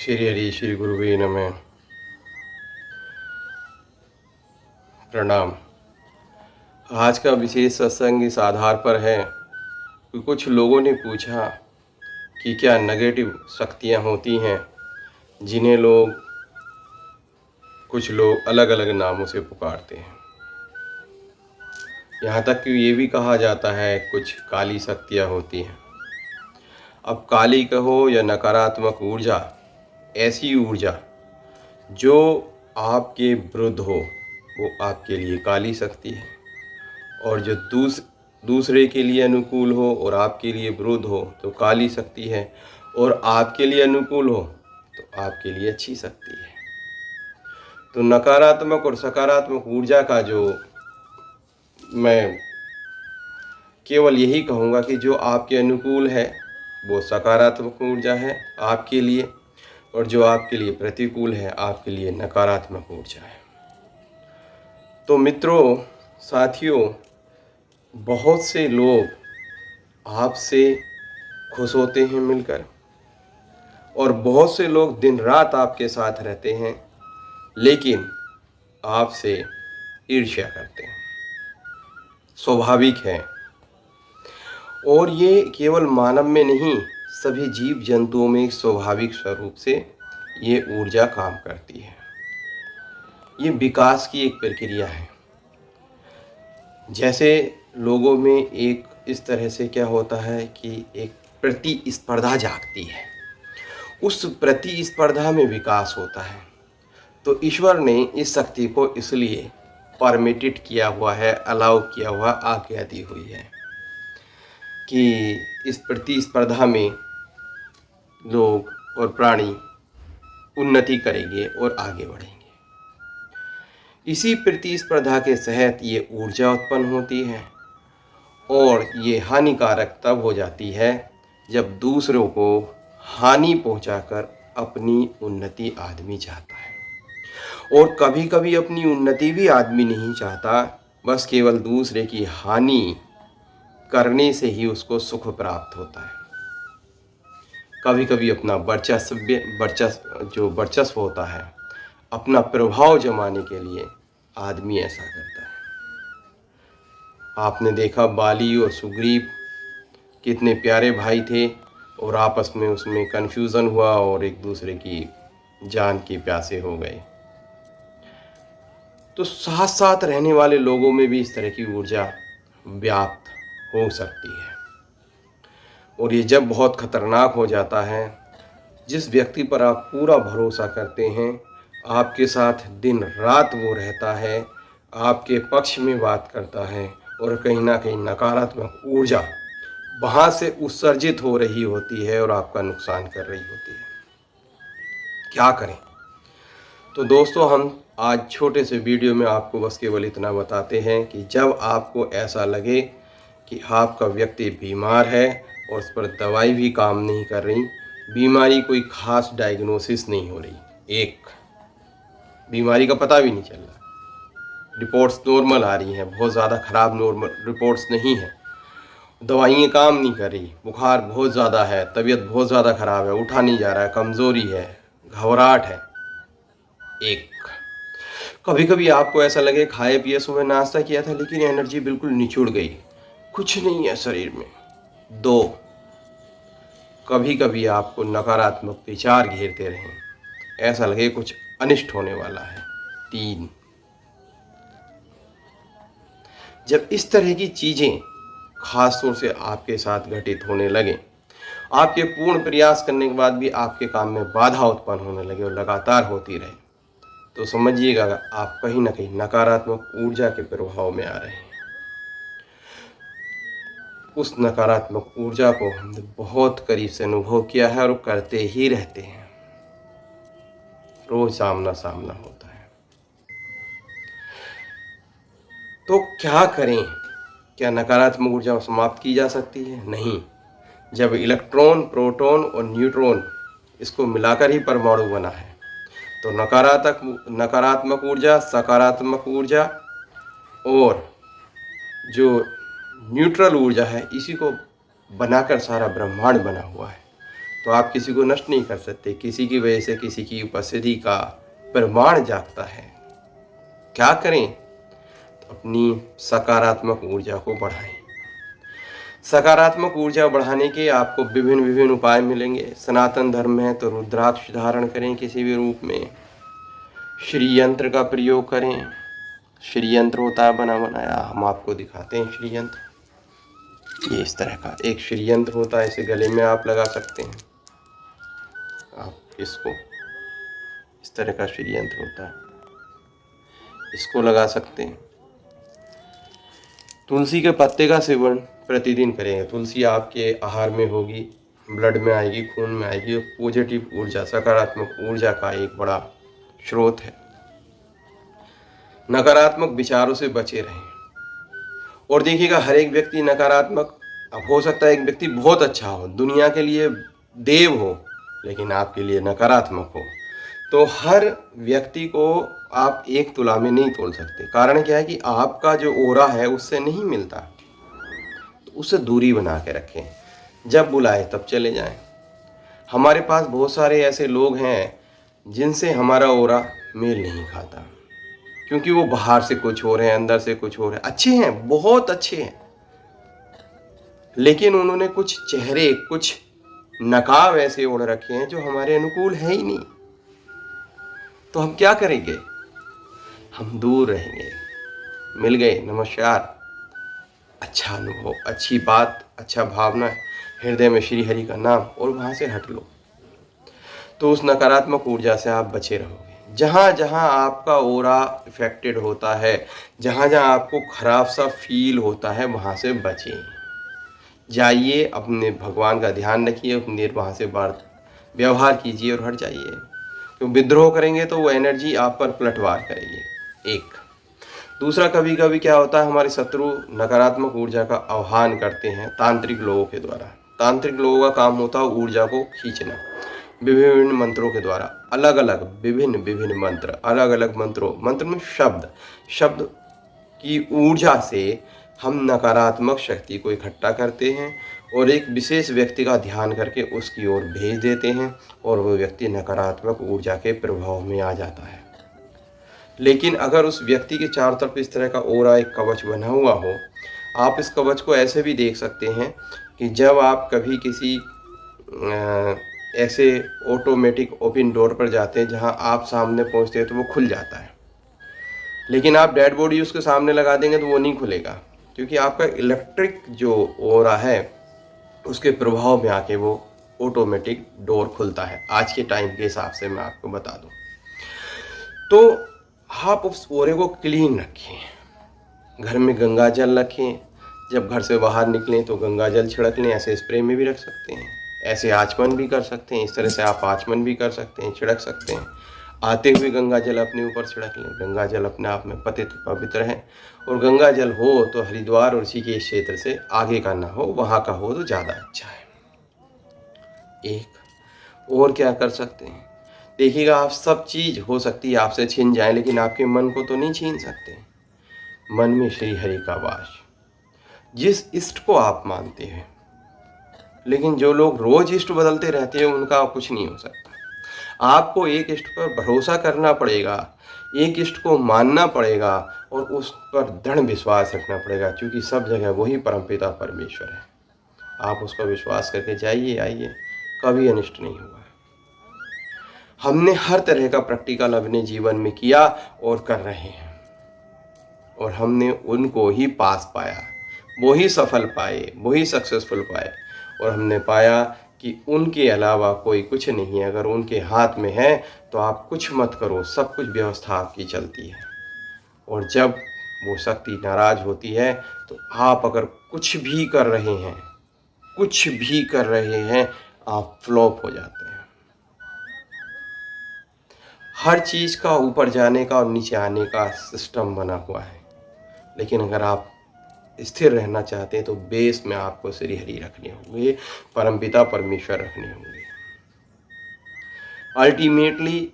श्री हरि श्री गुरुवे नमः। प्रणाम। आज का विशेष सत्संग इस आधार पर है कि कुछ लोगों ने पूछा कि क्या नेगेटिव शक्तियाँ होती हैं जिन्हें कुछ लोग अलग अलग नामों से पुकारते हैं। यहाँ तक कि ये भी कहा जाता है कुछ काली शक्तियाँ होती हैं। अब काली कहो या नकारात्मक ऊर्जा, ऐसी ऊर्जा जो आपके विरुद्ध हो वो आपके लिए काली शक्ति है, और जो दूसरे के लिए अनुकूल हो और आपके लिए विरुद्ध हो तो काली शक्ति है, और आपके लिए अनुकूल हो तो आपके लिए अच्छी शक्ति है। तो नकारात्मक और सकारात्मक ऊर्जा का जो मैं केवल यही कहूँगा कि जो आपके अनुकूल है वो सकारात्मक ऊर्जा है आपके लिए, और जो आपके लिए प्रतिकूल है आपके लिए नकारात्मक ऊर्जा है। तो मित्रों, साथियों, बहुत से लोग आपसे खुश होते हैं मिलकर, और बहुत से लोग दिन रात आपके साथ रहते हैं लेकिन आपसे ईर्ष्या करते हैं। स्वाभाविक है, और ये केवल मानव में नहीं, सभी जीव जंतुओं में स्वाभाविक स्वरूप से ये ऊर्जा काम करती है। ये विकास की एक प्रक्रिया है। जैसे लोगों में एक इस तरह से क्या होता है कि एक प्रतिस्पर्धा जागती है, उस प्रतिस्पर्धा में विकास होता है। तो ईश्वर ने इस शक्ति को इसलिए परमिटेड किया हुआ है, अलाउ किया हुआ, आज्ञा दी हुई है कि इस प्रतिस्पर्धा में लोग और प्राणी उन्नति करेंगे और आगे बढ़ेंगे। इसी प्रतिस्पर्धा के तहत ये ऊर्जा उत्पन्न होती है, और ये हानिकारक तब हो जाती है जब दूसरों को हानि पहुंचाकर अपनी उन्नति आदमी चाहता है। और कभी कभी अपनी उन्नति भी आदमी नहीं चाहता, बस केवल दूसरे की हानि करने से ही उसको सुख प्राप्त होता है। कभी कभी अपना वर्चस्व होता है, अपना प्रभाव जमाने के लिए आदमी ऐसा करता है। आपने देखा बाली और सुग्रीव कितने प्यारे भाई थे, और आपस में उसमें कन्फ्यूज़न हुआ और एक दूसरे की जान के प्यासे हो गए। तो साथ साथ रहने वाले लोगों में भी इस तरह की ऊर्जा व्याप्त हो सकती है, और ये जब बहुत खतरनाक हो जाता है, जिस व्यक्ति पर आप पूरा भरोसा करते हैं, आपके साथ दिन रात वो रहता है, आपके पक्ष में बात करता है, और कहीं ना कहीं नकारात्मक ऊर्जा वहाँ से उत्सर्जित हो रही होती है और आपका नुकसान कर रही होती है। क्या करें? तो दोस्तों, हम आज छोटे से वीडियो में आपको बस केवल इतना बताते हैं कि जब आपको ऐसा लगे कि आपका व्यक्ति बीमार है और उस पर दवाई भी काम नहीं कर रही, बीमारी कोई खास डायग्नोसिस नहीं हो रही, एक बीमारी का पता भी नहीं चल रहा, रिपोर्ट्स नॉर्मल आ रही हैं, बहुत ज़्यादा ख़राब नॉर्मल रिपोर्ट्स नहीं है, दवाइयाँ काम नहीं कर रही, बुखार बहुत ज़्यादा है, तबीयत बहुत ज़्यादा ख़राब है, उठा नहीं जा रहा है, कमज़ोरी है, घबराहट है, एक कभी कभी आपको ऐसा लगे खाए पिए सुबह नाश्ता किया था लेकिन एनर्जी बिल्कुल निचुड़ गई, कुछ नहीं है शरीर में, दो कभी कभी आपको नकारात्मक विचार घेरते रहें, ऐसा लगे कुछ अनिष्ट होने वाला है, तीन जब इस तरह की चीज़ें खास तौर से आपके साथ घटित होने लगे, आपके पूर्ण प्रयास करने के बाद भी आपके काम में बाधा उत्पन्न होने लगे और लगातार होती रहे, तो समझिएगा आप कहीं ना कहीं नकारात्मक ऊर्जा के प्रभाव में आ रहे हैं। उस नकारात्मक ऊर्जा को हमने बहुत करीब से अनुभव किया है और करते ही रहते हैं, रोज सामना सामना होता है। तो क्या करें? क्या नकारात्मक ऊर्जा समाप्त की जा सकती है? नहीं। जब इलेक्ट्रॉन, प्रोटॉन और न्यूट्रॉन इसको मिलाकर ही परमाणु बना है, तो नकारात्मक ऊर्जा, सकारात्मक ऊर्जा और जो न्यूट्रल ऊर्जा है, इसी को बनाकर सारा ब्रह्मांड बना हुआ है। तो आप किसी को नष्ट नहीं कर सकते। किसी की वजह से किसी की उपस्थिति का प्रमाण जागता है। क्या करें? तो अपनी सकारात्मक ऊर्जा को बढ़ाएं। सकारात्मक ऊर्जा बढ़ाने के आपको विभिन्न विभिन्न उपाय मिलेंगे। सनातन धर्म में है तो रुद्राक्ष धारण करें किसी भी रूप में। श्री यंत्र का प्रयोग करें। श्री यंत्र होता है बना बनाया, हम आपको दिखाते हैं श्री यंत्र। ये इस तरह का एक श्री यंत्र होता है, इसे गले में आप लगा सकते हैं। आप इसको इस तरह का श्री यंत्र होता है, इसको लगा सकते हैं। तुलसी के पत्ते का सेवन प्रतिदिन करेंगे। तुलसी आपके आहार में होगी, ब्लड में आएगी, खून में आएगी। पॉजिटिव ऊर्जा, सकारात्मक ऊर्जा का एक बड़ा स्रोत है। नकारात्मक विचारों से बचे रहें। और देखिएगा, हर एक व्यक्ति नकारात्मक, अब हो सकता है एक व्यक्ति बहुत अच्छा हो, दुनिया के लिए देव हो, लेकिन आपके लिए नकारात्मक हो, तो हर व्यक्ति को आप एक तुला में नहीं तोल सकते। कारण क्या है कि आपका जो ओरा है उससे नहीं मिलता, तो उससे दूरी बना के रखें। जब बुलाए तब चले जाएं। हमारे पास बहुत सारे ऐसे लोग हैं जिनसे हमारा ओरा मेल नहीं खाता, क्योंकि वो बाहर से कुछ हो रहे हैं, अंदर से कुछ हो रहे हैं। अच्छे हैं, बहुत अच्छे हैं, लेकिन उन्होंने कुछ चेहरे, कुछ नकाब ऐसे ओढ़ रखे हैं जो हमारे अनुकूल है ही नहीं। तो हम क्या करेंगे? हम दूर रहेंगे। मिल गए, नमस्कार, अच्छा अनुभव, अच्छी बात, अच्छा भावना, हृदय में श्री हरि का नाम, और वहां से हट लो। तो उस नकारात्मक ऊर्जा से आप बचे रहोगे। जहाँ जहाँ आपका ओरा इफेक्टेड होता है, जहाँ जहाँ आपको खराब सा फील होता है, वहाँ से बचें। जाइए, अपने भगवान का ध्यान रखिए, उतनी देर वहाँ से व्यवहार कीजिए और हट जाइए। तो विद्रोह करेंगे तो वो एनर्जी आप पर पलटवार करेगी। एक दूसरा, कभी कभी क्या होता है, हमारे शत्रु नकारात्मक ऊर्जा का आह्वान करते हैं तांत्रिक लोगों के द्वारा। तांत्रिक लोगों का काम होता है ऊर्जा को खींचना, विभिन्न मंत्रों के द्वारा। अलग अलग विभिन्न विभिन्न मंत्र, अलग अलग मंत्र में शब्द की ऊर्जा से हम नकारात्मक शक्ति को इकट्ठा करते हैं और एक विशेष व्यक्ति का ध्यान करके उसकी ओर भेज देते हैं, और वो व्यक्ति नकारात्मक ऊर्जा के प्रभाव में आ जाता है। लेकिन अगर उस व्यक्ति के चारों तरफ इस तरह का ओरा, एक कवच बना हुआ हो, आप इस कवच को ऐसे भी देख सकते हैं कि जब आप कभी किसी ऐसे ऑटोमेटिक ओपन डोर पर जाते हैं जहां आप सामने पहुंचते हैं तो वो खुल जाता है, लेकिन आप डेड बॉडी उसके सामने लगा देंगे तो वो नहीं खुलेगा, क्योंकि आपका इलेक्ट्रिक जो ओरा है उसके प्रभाव में आके वो ऑटोमेटिक डोर खुलता है। आज के टाइम के हिसाब से मैं आपको बता दूं, तो आप उस ओरे को क्लीन रखें। घर में गंगा जल रखें, जब घर से बाहर निकलें तो गंगा जल छिड़क लें। ऐसे स्प्रे में भी रख सकते हैं, ऐसे आचमन भी कर सकते हैं। इस तरह से आप आचमन भी कर सकते हैं, छिड़क सकते हैं। आते हुए गंगा जल अपने ऊपर छिड़क लें। गंगा जल अपने आप में पवित्र है, और गंगा जल हो तो हरिद्वार और ऋषिकेश क्षेत्र से आगे का ना हो, वहाँ का हो तो ज़्यादा अच्छा है। एक और क्या कर सकते हैं, देखिएगा, आप सब चीज़ हो सकती है आपसे छीन जाए, लेकिन आपके मन को तो नहीं छीन सकते। मन में श्री हरि का वास, जिस इष्ट को आप मानते हैं, लेकिन जो लोग रोज इष्ट बदलते रहते हैं उनका कुछ नहीं हो सकता। आपको एक इष्ट पर भरोसा करना पड़ेगा, एक इष्ट को मानना पड़ेगा, और उस पर दृढ़ विश्वास रखना पड़ेगा, क्योंकि सब जगह वही परमपिता परमेश्वर है। आप उस पर विश्वास करके जाइए, आइए, कभी अनिष्ट नहीं हुआ। हमने हर तरह का प्रैक्टिकल अपने जीवन में किया और कर रहे हैं, और हमने उनको ही पास पाया, वो ही सफल पाए, वो ही सक्सेसफुल पाए, और हमने पाया कि उनके अलावा कोई कुछ नहीं है। अगर उनके हाथ में है तो आप कुछ मत करो, सब कुछ व्यवस्था आपकी चलती है। और जब वो शक्ति नाराज होती है तो आप अगर कुछ भी कर रहे हैं, कुछ भी कर रहे हैं, आप फ्लॉप हो जाते हैं। हर चीज़ का ऊपर जाने का और नीचे आने का सिस्टम बना हुआ है, लेकिन अगर आप स्थिर रहना चाहते हैं तो बेस में आपको श्री हरि रखने होंगे, परमपिता परमेश्वर रखने होंगे। अल्टीमेटली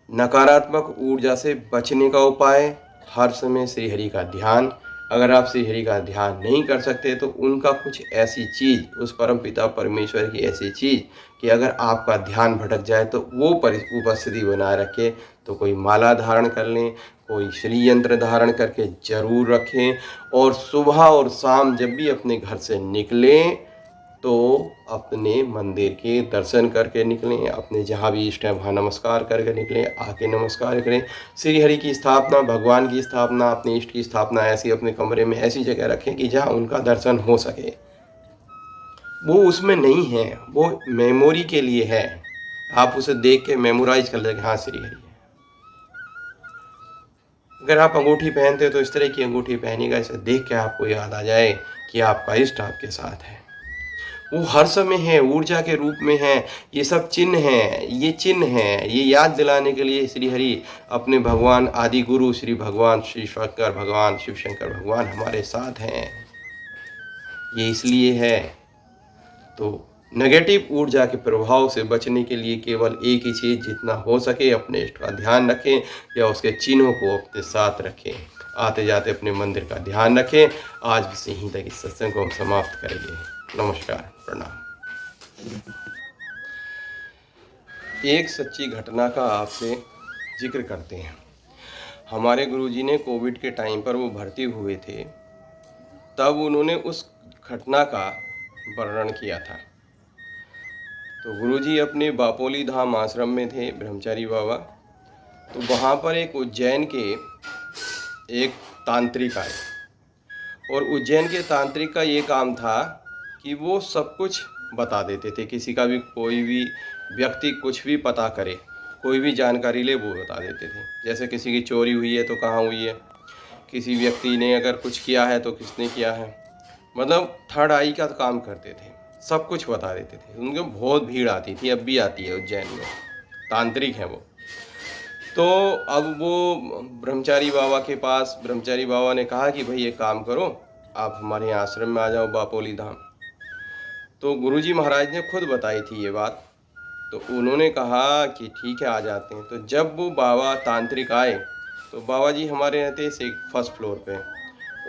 नकारात्मक ऊर्जा से बचने का उपाय, हर समय श्री हरि का ध्यान, अगर आप श्री हरि का ध्यान नहीं कर सकते तो उनका कुछ ऐसी चीज़, उस परम पिता परमेश्वर की ऐसी चीज़ कि अगर आपका ध्यान भटक जाए तो वो उपस्थिति बनाए रखे। तो कोई माला धारण कर लें, कोई श्री यंत्र धारण करके जरूर रखें, और सुबह और शाम जब भी अपने घर से निकलें तो अपने मंदिर के दर्शन करके निकलें, अपने जहाँ भी इष्ट है वहाँ नमस्कार करके निकलें, आके नमस्कार करें। श्री हरि की स्थापना, भगवान की स्थापना, अपने इष्ट की स्थापना ऐसी अपने कमरे में ऐसी जगह रखें कि जहाँ उनका दर्शन हो सके। वो उसमें नहीं है, वो मेमोरी के लिए है। आप उसे देख के मेमोराइज कर लेंगे, हाँ श्री हरि है। अगर आप अंगूठी पहनते हो तो इस तरह की अंगूठी पहनिएगा, इसे देख के आपको याद आ जाए कि आपका इष्ट आपके साथ है। वो हर समय है, ऊर्जा के रूप में है। ये सब चिन्ह हैं, ये चिन्ह हैं, ये याद दिलाने के लिए श्री हरि अपने भगवान आदि गुरु श्री भगवान श्री शंकर भगवान, शिव शंकर भगवान हमारे साथ हैं। ये इसलिए है। तो नेगेटिव ऊर्जा के प्रभाव से बचने के लिए केवल एक ही चीज़, जितना हो सके अपने इष्ट का ध्यान रखें या उसके चिन्हों को अपने साथ रखें। आते जाते अपने मंदिर का ध्यान रखें। आज से यहीं तक इस सत्संग को हम समाप्त करेंगे। नमस्कार, प्रणाम। एक सच्ची घटना का आपसे जिक्र करते हैं। हमारे गुरुजी ने कोविड के टाइम पर वो भर्ती हुए थे, तब उन्होंने उस घटना का वर्णन किया था। तो गुरुजी अपने बापोली धाम आश्रम में थे, ब्रह्मचारी बाबा। तो वहाँ पर एक उज्जैन के एक तांत्रिक आए, और उज्जैन के तांत्रिक का ये काम था कि वो सब कुछ बता देते थे। किसी का भी, कोई भी व्यक्ति कुछ भी पता करे, कोई भी जानकारी ले, वो बता देते थे। जैसे किसी की चोरी हुई है तो कहाँ हुई है, किसी व्यक्ति ने अगर कुछ किया है तो किसने किया है, मतलब थर्ड आई का काम करते थे, सब कुछ बता देते थे। उनको बहुत भीड़ आती थी, अब भी आती है उज्जैन में, तांत्रिक हैं वो। तो अब वो ब्रह्मचारी बाबा के पास, ब्रह्मचारी बाबा ने कहा कि भाई एक काम करो, आप हमारे यहाँ आश्रम में आ जाओ, बापोली धाम। तो गुरुजी महाराज ने खुद बताई थी ये बात। तो उन्होंने कहा कि ठीक है, आ जाते हैं। तो जब वो बाबा तांत्रिक आए तो बाबा जी हमारे रहते थे फर्स्ट फ्लोर पे,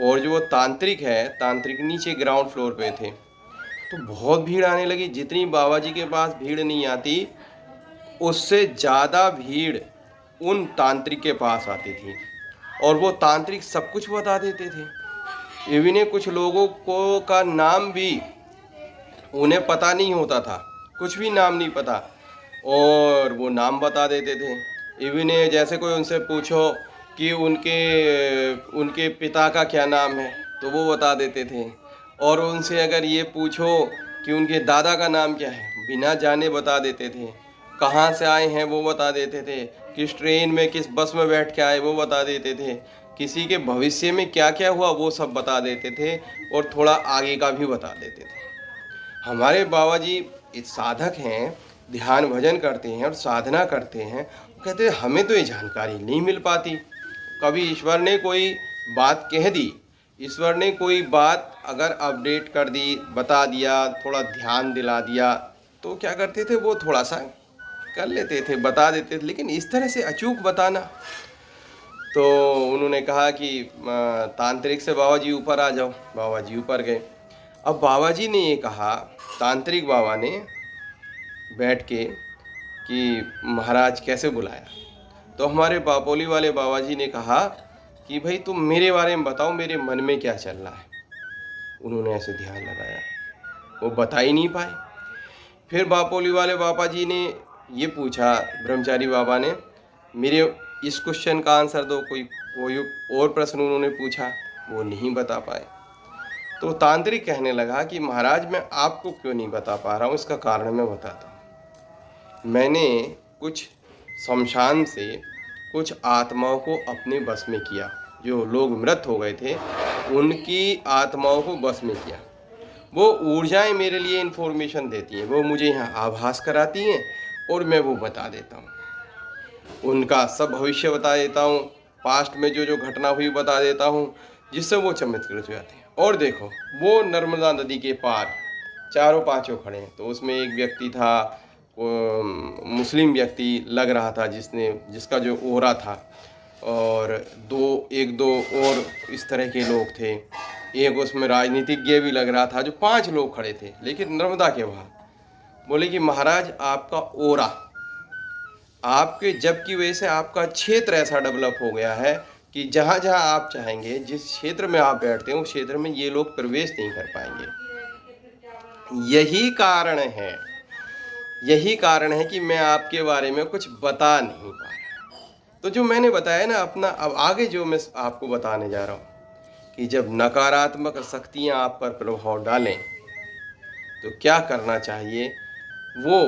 और जो वो तांत्रिक है, तांत्रिक नीचे ग्राउंड फ्लोर पे थे। तो बहुत भीड़ आने लगी। जितनी बाबा जी के पास भीड़ नहीं आती, उससे ज़्यादा भीड़ उन तांत्रिक के पास आती थी, और वो तांत्रिक सब कुछ बता देते थे। इवन कुछ लोगों को का नाम भी उन्हें पता नहीं होता था, कुछ भी नाम नहीं पता, और वो नाम बता देते थे। इवन जैसे कोई उनसे पूछो कि उनके पिता का क्या नाम है, तो वो बता देते थे। और उनसे अगर ये पूछो कि उनके दादा का नाम क्या है, बिना जाने बता देते थे। कहाँ से आए हैं वो बता देते थे, किस ट्रेन में किस बस में बैठ के आए वो बता देते थे, किसी के भविष्य में क्या क्या हुआ वो सब बता देते थे, और थोड़ा आगे का भी बता देते थे। हमारे बाबा जी एक साधक हैं, ध्यान भजन करते हैं और साधना करते हैं। कहते हैं हमें तो ये जानकारी नहीं मिल पाती। कभी ईश्वर ने कोई बात कह दी, ईश्वर ने कोई बात अगर अपडेट कर दी, बता दिया, थोड़ा ध्यान दिला दिया, तो क्या करते थे, वो थोड़ा सा कर लेते थे, बता देते थे। लेकिन इस तरह से अचूक बताना, तो उन्होंने कहा कि तांत्रिक से बाबा जी ऊपर आ जाओ। बाबा जी ऊपर गए। अब बाबा जी ने ये कहा, तांत्रिक बाबा ने बैठ के, कि महाराज कैसे बुलाया। तो हमारे बापोली वाले बाबा जी ने कहा कि भाई तुम मेरे बारे में बताओ, मेरे मन में क्या चल रहा है। उन्होंने ऐसे ध्यान लगाया, वो बता ही नहीं पाए। फिर बापोली वाले बाबा जी ने ये पूछा, ब्रह्मचारी बाबा ने, मेरे इस क्वेश्चन का आंसर दो। कोई और प्रश्न उन्होंने पूछा, वो नहीं बता पाए। तो तांत्रिक कहने लगा कि महाराज मैं आपको क्यों नहीं बता पा रहा हूँ, इसका कारण मैं बताता हूँ। मैंने कुछ शमशान से कुछ आत्माओं को अपने बस में किया, जो लोग मृत हो गए थे उनकी आत्माओं को बस में किया। वो ऊर्जाएं मेरे लिए इन्फॉर्मेशन देती हैं, वो मुझे यहाँ आभास कराती हैं, और मैं वो बता देता हूँ। उनका सब भविष्य बता देता हूँ, पास्ट में जो जो घटना हुई बता देता हूँ, जिससे वो चमत्कृत हो जाते हैं। और देखो, वो नर्मदा नदी के पार चारों पांचों खड़े हैं। तो उसमें एक व्यक्ति था, मुस्लिम व्यक्ति लग रहा था, जिसका जो ओहरा था, और एक दो और इस तरह के लोग थे। एक उसमें राजनीतिज्ञ भी लग रहा था, जो 5 लोग खड़े थे लेकिन नर्मदा के बाहर। बोले कि महाराज आपका ओरा, आपके जब की वजह से आपका क्षेत्र ऐसा डेवलप हो गया है कि जहाँ जहाँ आप चाहेंगे, जिस क्षेत्र में आप बैठते हो उस क्षेत्र में ये लोग प्रवेश नहीं कर पाएंगे। यही कारण है कि मैं आपके बारे में कुछ बता नहीं पा रहा। तो जो मैंने बताया ना अपना, अब आगे जो मैं आपको बताने जा रहा हूँ कि जब नकारात्मक शक्तियाँ आप पर प्रभाव डालें तो क्या करना चाहिए, वो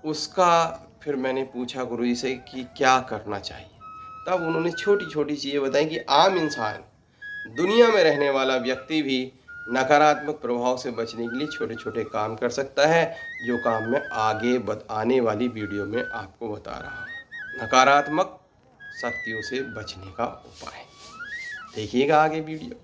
उसका फिर मैंने पूछा गुरुजी से कि क्या करना चाहिए। तब उन्होंने छोटी छोटी चीज़ें बताई कि आम इंसान, दुनिया में रहने वाला व्यक्ति भी नकारात्मक प्रभाव से बचने के लिए छोटे छोटे काम कर सकता है, जो काम मैं आगे आने वाली वीडियो में आपको बता रहा हूँ। नकारात्मक शक्तियों से बचने का उपाय देखिएगा आगे वीडियो।